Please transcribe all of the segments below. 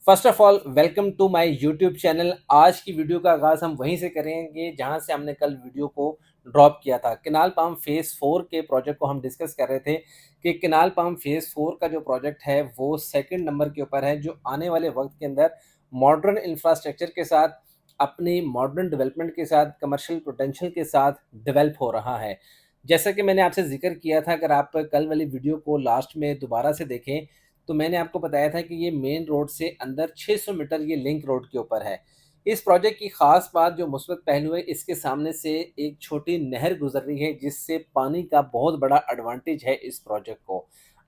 First of all welcome to my YouTube channel. आज की video का आगाज़ हम वहीं से करेंगे जहां से हमने कल वीडियो को ड्रॉप किया था। केनाल पाम फेज़ 4 के प्रोजेक्ट को हम डिस्कस कर रहे थे कि केनाल पाम फेज़ 4 का जो प्रोजेक्ट है वो सेकंड नंबर के ऊपर है, जो आने वाले वक्त के अंदर मॉडर्न इंफ्रास्ट्रक्चर के साथ, अपनी मॉडर्न डेवलपमेंट के साथ, कमर्शियल पोटेंशियल के साथ डेवलप हो रहा है। जैसा कि मैंने आपसे जिक्र किया था, अगर आप कल वाली वीडियो को लास्ट में दोबारा से देखें तो मैंने आपको बताया था कि ये मेन रोड से अंदर 600 मीटर ये लिंक रोड के ऊपर है। इस प्रोजेक्ट की ख़ास बात जो मुस्बत पहलू है, इसके सामने से एक छोटी नहर गुज़र रही है, जिससे पानी का बहुत बड़ा एडवांटेज है इस प्रोजेक्ट को।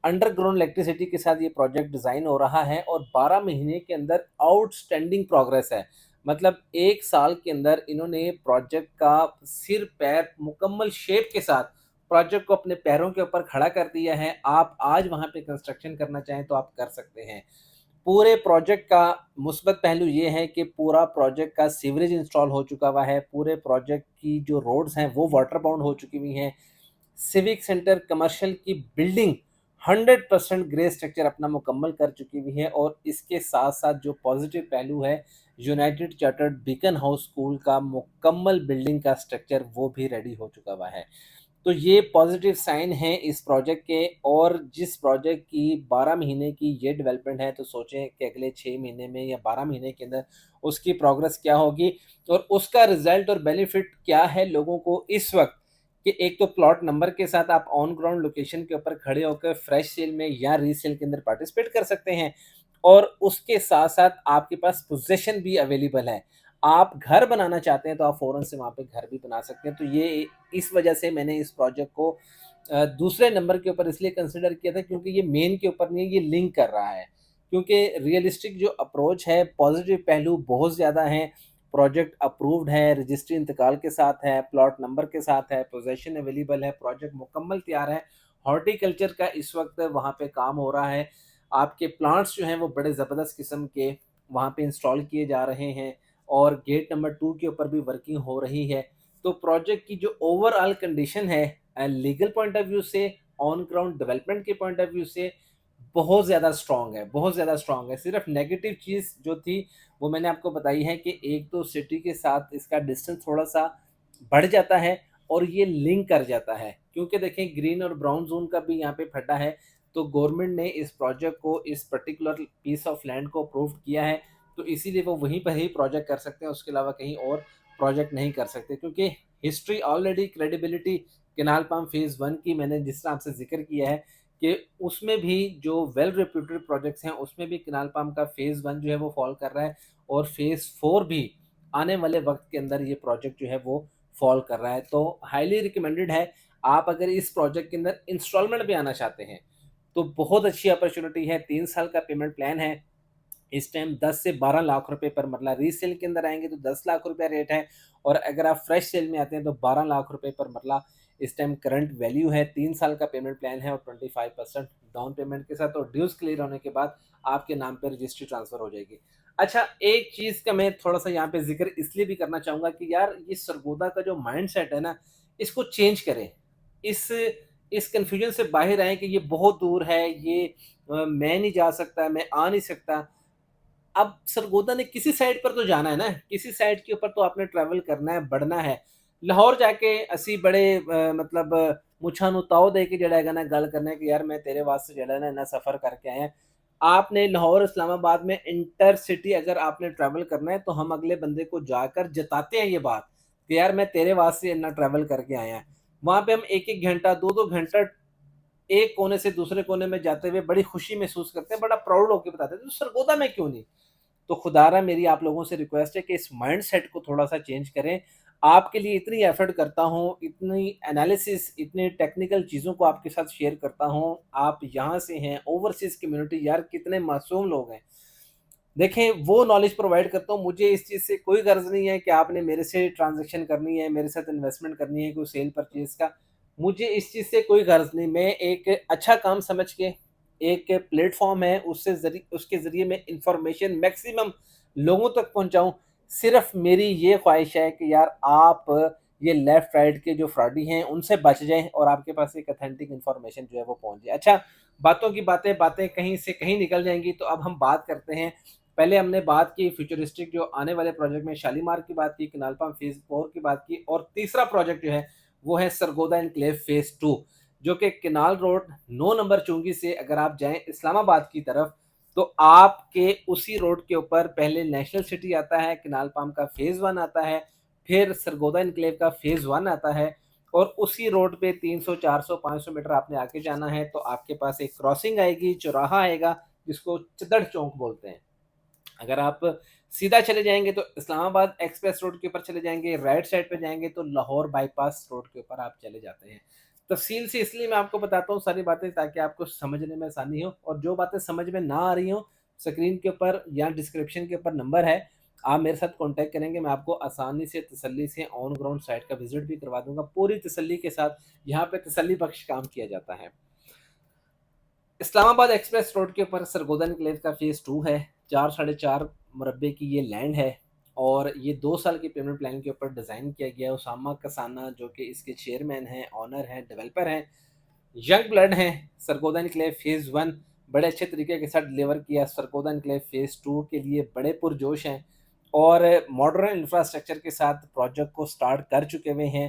अंडरग्राउंड इलेक्ट्रिसिटी के साथ ये प्रोजेक्ट डिज़ाइन हो रहा है और 12 महीने के अंदर आउटस्टैंडिंग प्रोग्रेस है। मतलब 1 साल के अंदर इन्होंने प्रोजेक्ट का सिर-पैर मुकम्मल शेप के साथ प्रोजेक्ट को अपने पैरों के ऊपर खड़ा कर दिया है। आप आज वहाँ पे कंस्ट्रक्शन करना चाहें तो आप कर सकते हैं। पूरे प्रोजेक्ट का मुस्बत पहलू ये है कि पूरा प्रोजेक्ट का सीवरेज इंस्टॉल हो चुका हुआ है। पूरे प्रोजेक्ट की जो रोड्स हैं वो वाटर बाउंड हो चुकी हुई हैं। सिविक सेंटर कमर्शियल की बिल्डिंग 100% ग्रे स्ट्रक्चर अपना मुकम्मल कर चुकी हुई है और इसके साथ-साथ जो पॉजिटिव पहलू है, United chartered beacon house school का मुकम्मल बिल्डिंग का स्ट्रक्चर वो भी रेडी हो चुका हुआ है। तो ये पॉजिटिव साइन है इस प्रोजेक्ट के। और जिस प्रोजेक्ट की 12 महीने की ये डेवलपमेंट है, तो सोचें कि अगले 6 महीने में या 12 महीने के अंदर उसकी प्रोग्रेस क्या होगी और उसका रिजल्ट और बेनिफिट क्या है लोगों को इस वक्त। कि एक तो प्लॉट नंबर के साथ आप ऑन ग्राउंड लोकेशन के ऊपर खड़े होकर फ्रेश सेल में या रीसेल के अंदर पार्टिसिपेट कर सकते हैं और उसके साथ साथ आपके पास पोजेशन भी अवेलेबल है। आप घर बनाना चाहते हैं तो आप फ़ौरन से वहाँ पे घर भी बना सकते हैं। तो ये इस वजह से मैंने इस प्रोजेक्ट को दूसरे नंबर के ऊपर इसलिए कंसिडर किया था, क्योंकि ये मेन के ऊपर नहीं है, ये लिंक कर रहा है। क्योंकि रियलिस्टिक जो अप्रोच है, पॉजिटिव पहलू बहुत ज़्यादा हैं। प्रोजेक्ट अप्रूव्ड है, रजिस्ट्री इंतकाल के साथ है, प्लॉट नंबर के साथ है, पोज़ेशन अवेलेबल है, प्रोजेक्ट मुकम्मल तैयार है। हॉर्टिकल्चर का इस वक्त वहाँ पे काम हो रहा है। आपके प्लांट्स जो हैं वो बड़े ज़बरदस्त किस्म के वहाँ पे इंस्टॉल किए जा रहे हैं और गेट नंबर 2 के ऊपर भी वर्किंग हो रही है। तो प्रोजेक्ट की जो ओवरऑल कंडीशन है, लीगल पॉइंट ऑफ व्यू से, ऑन ग्राउंड डेवलपमेंट के पॉइंट ऑफ व्यू से बहुत ज़्यादा स्ट्रॉन्ग है, बहुत ज़्यादा स्ट्रॉन्ग है। सिर्फ़ नेगेटिव चीज़ जो थी वो मैंने आपको बताई है कि एक तो सिटी के साथ इसका डिस्टेंस थोड़ा-सा बढ़ जाता है और ये लिंक कर जाता है। क्योंकि देखें, ग्रीन और ब्राउन ज़ोन का भी यहाँ पे फटा है, तो गवर्नमेंट ने इस प्रोजेक्ट को, इस पर्टिकुलर पीस ऑफ लैंड को अप्रूव किया है, तो इसीलिए वो वहीं पर ही प्रोजेक्ट कर सकते हैं, उसके अलावा कहीं और प्रोजेक्ट नहीं कर सकते। क्योंकि history already, credibility canal palm phase 1 की मैंने जिस तरह आपसे ज़िक्र किया है कि उसमें भी जो वेल रेप्यूटेड प्रोजेक्ट्स हैं, उसमें भी केनाल पाम का फेज़ 1 जो है वो फ़ॉल कर रहा है और फेज़ 4 भी आने वाले वक़्त के अंदर ये प्रोजेक्ट जो है वो फ़ॉल कर रहा है। तो हाइली रिकमेंडेड है, आप अगर इस प्रोजेक्ट के अंदर इंस्टॉलमेंट भी आना चाहते हैं, तो बहुत अच्छी अपॉर्च्युनिटी है। 3 साल का पेमेंट प्लान है। इस टाइम 10 से 12 लाख रुपए पर मरला, रीसेल के अंदर आएँगे तो 10 लाख रुपया रेट है और अगर आप फ्रेश सेल में आते हैं तो 12 लाख रुपए पर मरला इस टाइम करंट वैल्यू है। 3 साल का पेमेंट प्लान है और 25% डाउन पेमेंट के साथ, और ड्यूज़ क्लियर होने के बाद आपके नाम पे रजिस्ट्री ट्रांसफ़र हो जाएगी। अच्छा, एक चीज़ का मैं थोड़ा-सा यहाँ पे ज़िक्र इसलिए भी करना चाहूँगा कि यार ये सरगोदा का जो माइंडसेट है ना, इसको चेंज करें। इस इस कन्फ्यूज़न से बाहर आएँ कि ये बहुत दूर है, ये मैं नहीं जा सकता, मैं आ नहीं सकता। अब सरगोदा ने किसी साइड पर तो जाना है ना, किसी साइड के ऊपर तो आपने ट्रैवल करना है, बढ़ना है। लाहौर जाके असी बड़े मतलब मुੱਛਾਂ ਨੂੰ ਤਾव दे के ਜਿਹੜਾ ਹੈਗਾ ना गल करना है कि यार मैं तेरे वास्ते ਜਿਹੜਾ है ना इन्ना सफ़र करके आए हैं। आपने लाहौर इस्लामाबाद में इंटरसिटी अगर आपने ट्रैवल करना है तो हम अगले बंदे को जाकर जताते हैं ये बात कि यार मैं तेरे वास्ते इतना ट्रैवल करके आया हैं। वहाँ पे हम 1-1 घंटा, 2-2 घंटा एक कोने से दूसरे कोने में जाते हुए बड़ी खुशी महसूस करते हैं, बड़ा प्राउड होके बताते हैं, तो सरगोदा में क्यों नहीं? तो खुदारा मेरी आप लोगों से रिक्वेस्ट है कि इस माइंडसेट को थोड़ा-सा चेंज करें। आपके लिए इतनी एफर्ट करता हूँ, इतनी एनालिसिस, इतने टेक्निकल चीज़ों को आपके साथ शेयर करता हूँ। आप यहाँ से हैं, ओवरसीज़ कम्युनिटी, यार कितने मासूम लोग हैं। देखें, वो नॉलेज प्रोवाइड करता हूँ, मुझे इस चीज़ से कोई गर्ज़ नहीं है कि आपने मेरे से ट्रांज़ैक्शन करनी है, मेरे साथ इन्वेस्टमेंट करनी है कोई सेल परचेज़ का। मुझे इस चीज़ से कोई गर्ज़ नहीं, मैं एक अच्छा काम समझ के, एक प्लेटफ़ॉर्म है उसके ज़रिए मैं इन्फॉर्मेशन मैक्सिमम लोगों तक पहुँचाऊँ। सिर्फ़ मेरी ये ख़्वाहिश है कि यार आप ये लेफ़्ट राइट के जो फ्रॉडी हैं उनसे बच जाएँ और आपके पास एक ऑथेंटिक इन्फॉर्मेशन जो है वो पहुँच जाए। अच्छा, बातों की बातें कहीं से कहीं निकल जाएँगी, तो अब हम बात करते हैं पहले हमने बात की फ्यूचरिस्टिक जो आने वाले प्रोजेक्ट में शालीमार की बात की, कैनाल पाम फेज़ 4 की बात की और तीसरा प्रोजेक्ट जो है वो है सरगोदा एन्क्लेव फेज़ 2 जो कि कैनाल रोड 9 नंबर चुंगी से अगर आप जाएँ इस्लामाबाद की तरफ तो आपके उसी रोड के ऊपर पहले नेशनल सिटी आता है, कैनाल पाम का फेज़ 1 आता है, फिर सरगोदा एन्क्लेव का फेज़ 1 आता है और उसी रोड पे 300, 400, 500 मीटर आपने आगे जाना है तो आपके पास एक क्रॉसिंग आएगी, चौराहा आएगा जिसको चदड़ चौक बोलते हैं। अगर आप सीधा चले जाएँगे तो इस्लामाबाद एक्सप्रेस रोड के ऊपर चले जाएँगे, राइट साइड पे जाएँगे तो लाहौर बाईपास रोड के ऊपर आप चले जाते हैं। तफ़सील से इसलिए मैं आपको बताता हूँ सारी बातें ताकि आपको समझने में आसानी हो और जो बातें समझ में ना आ रही हों, स्क्रीन के ऊपर या डिस्क्रिप्शन के ऊपर नंबर है, आप मेरे साथ कॉन्टैक्ट करेंगे, मैं आपको आसानी से, तसल्ली से ऑन ग्राउंड साइट का विज़िट भी करवा दूँगा। पूरी तसल्ली के साथ यहाँ पे तसल्ली बख्श काम किया जाता है। इस्लामाबाद एक्सप्रेस रोड के ऊपर सरगोदा एन्क्लेव का फेज़ 2 है। 4 साढ़े 4 मुरब्बे की ये लैंड है और ये 2 साल के पेमेंट प्लान के ऊपर डिज़ाइन किया गया है। उसामा कसाना जो कि इसके चेयरमैन हैं, ओनर हैं, डेवलपर हैं, यंग ब्लड हैं। सरगोदा एन्क्लेव फेज़ 1 बड़े अच्छे तरीके के साथ डिलीवर किया। सरगोदा एन्क्लेव फेज़ 2 के लिए बड़े पुरजोश हैं और मॉडर्न इंफ्रास्ट्रक्चर के साथ प्रोजेक्ट को स्टार्ट कर चुके हुए हैं।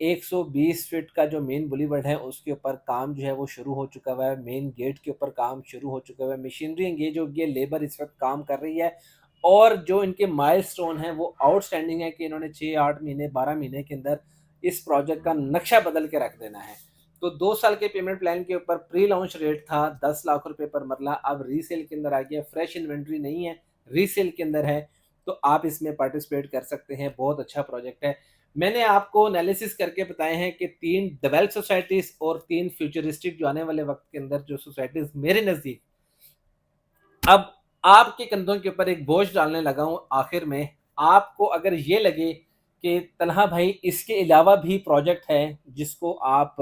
120 फीट का जो मेन बुलीवर्ड है उसके ऊपर काम जो है वो शुरू हो चुका हुआ है। मेन गेट के ऊपर काम शुरू हो चुका हुआ है। मशीनरी एंगेज हो गई है, लेबर इस वक़्त काम कर रही है और जो इनके माइलस्टोन हैं वो आउटस्टैंडिंग है कि इन्होंने 6, 8 महीने, 12 महीने के अंदर इस प्रोजेक्ट का नक्शा बदल के रख देना है। तो 2 साल के पेमेंट प्लान के ऊपर प्री लॉन्च रेट था 10 लाख रुपए पर मरला, अब रीसेल के अंदर आ गया। फ्रेश इन्वेंटरी नहीं है, रीसेल के अंदर है, तो आप इसमें पार्टिसिपेट कर सकते हैं। बहुत अच्छा प्रोजेक्ट है। मैंने आपको एनालिसिस करके बताए हैं कि 3 डेवलप्ड सोसाइटीज़ और 3 फ्यूचरिस्टिक जो आने वाले वक़्त के अंदर जो सोसाइटीज़ मेरे नज़दीक अब आपके कंधों के ऊपर एक बोझ डालने लगा हूँ आखिर में। आपको अगर ये लगे कि तलहा भाई इसके अलावा भी प्रोजेक्ट है जिसको आप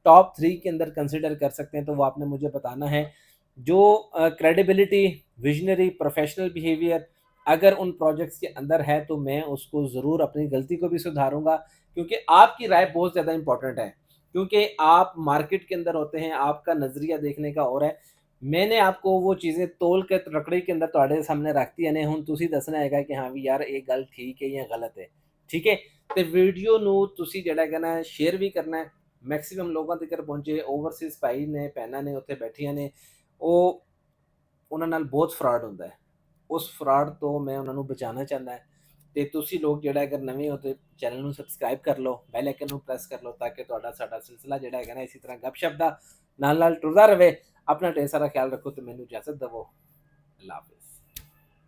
टॉप 3 के अंदर कंसिडर कर सकते हैं तो वो आपने मुझे बताना है। जो क्रेडिबिलिटी, विज़नरी, प्रोफ़ेशनल बिहेवियर अगर उन प्रोजेक्ट्स के अंदर है तो मैं उसको ज़रूर अपनी गलती को भी सुधारूँगा क्योंकि आपकी राय बहुत ज़्यादा इम्पोर्टेंट है। क्योंकि आप मार्केट के अंदर होते हैं, आपका नज़रिया देखने का और है। मैंने आपको वो चीज़ें तोल के रकड़ी के अंदर तुहाडे सामने रखतीਆਂ ਨੇ ਹੁਣ ਤੁਸੀਂ ਦੱਸਣਾ ਹੈਗਾ ਕਿ ਹਾਂ ਵੀ ਯਾਰ ਇਹ ਗੱਲ ਠੀਕ ਹੈ ਜਾਂ ਗਲਤ ਹੈ। ਠੀਕ ਹੈ? ਤੇ ਵੀਡੀਓ ਨੂੰ ਤੁਸੀਂ ਜਿਹੜਾ ਹੈਗਾ ਨਾ ਸ਼ੇਅਰ ਵੀ ਕਰਨਾ ਹੈ, ਮੈਕਸਿਮਮ ਲੋਕਾਂ ਤੱਕ ਪਹੁੰਚੇ। ਓਵਰਸੀਜ਼ ਭਾਈ ਨੇ, ਭੈਣਾਂ ਨੇ ਉੱਥੇ ਬੈਠੀਆਂ ਨੇ, ਉਹ ਉਹਨਾਂ ਨਾਲ ਬਹੁਤ ਫਰਾਡ ਹੁੰਦਾ ਹੈ। ਉਸ ਫਰਾਡ ਤੋਂ ਮੈਂ ਉਹਨਾਂ ਨੂੰ ਬਚਾਉਣਾ ਚਾਹੁੰਦਾ ਹਾਂ ਤੇ ਤੁਸੀਂ ਲੋਕ ਜਿਹੜਾ ਅਗਰ ਨਵੇਂ ਹੋ ਤੇ ਚੈਨਲ ਨੂੰ ਸਬਸਕ੍ਰਾਈਬ ਕਰ ਲਓ, ਬੈਲ ਆਈਕਨ ਨੂੰ ਪ੍ਰੈਸ ਕਰ ਲਓ ਤਾਂ ਕਿ ਤੁਹਾਡਾ ਸਾਡਾ ਸਿਲਸਿਲਾ ਜਿਹੜਾ ਹੈਗਾ ਨਾ ਇਸੇ ਤਰ੍ਹਾਂ ਗੱਪਸ਼ਪ ਦਾ ਨਾਲ-ਨਾਲ ਟੁਰਦਾ ਰਹੇ। अपना ढेर सारा ख्याल रखो तो मैनू इजाज़त दवो। अल्लाह हाफ़िज़।